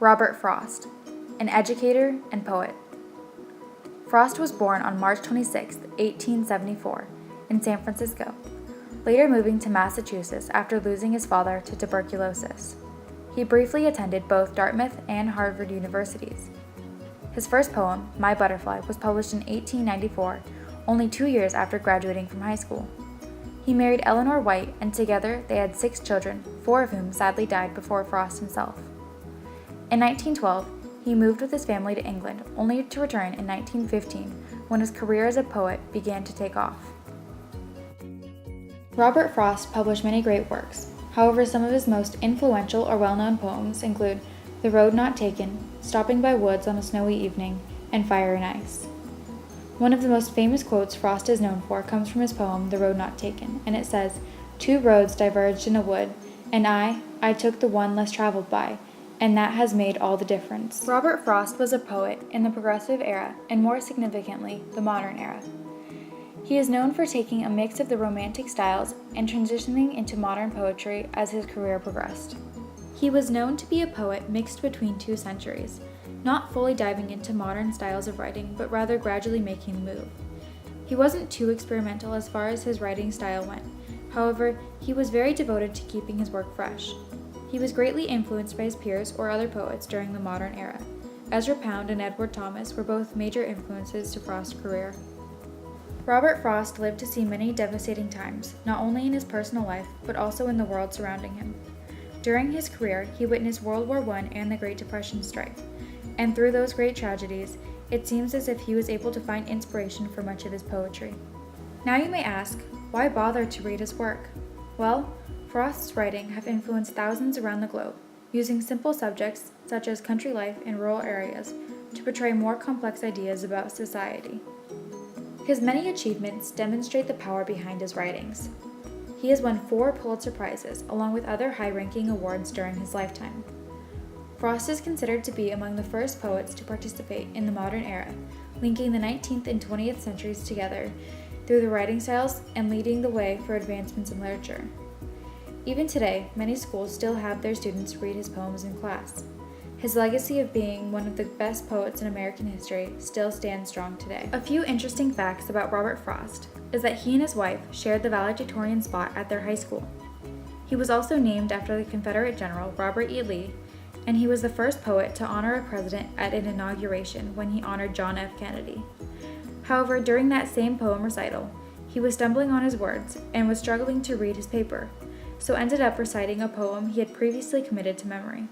Robert Frost, an educator and poet. Frost was born on March 26, 1874, in San Francisco, later moving to Massachusetts after losing his father to tuberculosis. He briefly attended both Dartmouth and Harvard universities. His first poem, My Butterfly, was published in 1894, only 2 years after graduating from high school. He married Eleanor White, and together they had 6 children, 4 of whom sadly died before Frost himself. In 1912, he moved with his family to England, only to return in 1915 when his career as a poet began to take off. Robert Frost published many great works. However, some of his most influential or well-known poems include The Road Not Taken, Stopping by Woods on a Snowy Evening, and Fire and Ice. One of the most famous quotes Frost is known for comes from his poem The Road Not Taken, and it says, "Two roads diverged in a wood, and I took the one less traveled by, and that has made all the difference." Robert Frost was a poet in the Progressive era, and more significantly, the Modern era. He is known for taking a mix of the Romantic styles and transitioning into modern poetry as his career progressed. He was known to be a poet mixed between 2 centuries, not fully diving into modern styles of writing, but rather gradually making the move. He wasn't too experimental as far as his writing style went. However, he was very devoted to keeping his work fresh. He was greatly influenced by his peers or other poets during the modern era. Ezra Pound and Edward Thomas were both major influences to Frost's career. Robert Frost lived to see many devastating times, not only in his personal life, but also in the world surrounding him. During his career, he witnessed World War I and the Great Depression strike, and through those great tragedies, it seems as if he was able to find inspiration for much of his poetry. Now you may ask, why bother to read his work? Well, Frost's writing have influenced thousands around the globe, using simple subjects such as country life in rural areas to portray more complex ideas about society. His many achievements demonstrate the power behind his writings. He has won 4 Pulitzer Prizes, along with other high-ranking awards during his lifetime. Frost is considered to be among the first poets to participate in the modern era, linking the 19th and 20th centuries together through the writing styles and leading the way for advancements in literature. Even today, many schools still have their students read his poems in class. His legacy of being one of the best poets in American history still stands strong today. A few interesting facts about Robert Frost is that he and his wife shared the valedictorian spot at their high school. He was also named after the Confederate General Robert E. Lee, and he was the first poet to honor a president at an inauguration when he honored John F. Kennedy. However, during that same poem recital, he was stumbling on his words and was struggling to read his paper, so ended up reciting a poem he had previously committed to memory.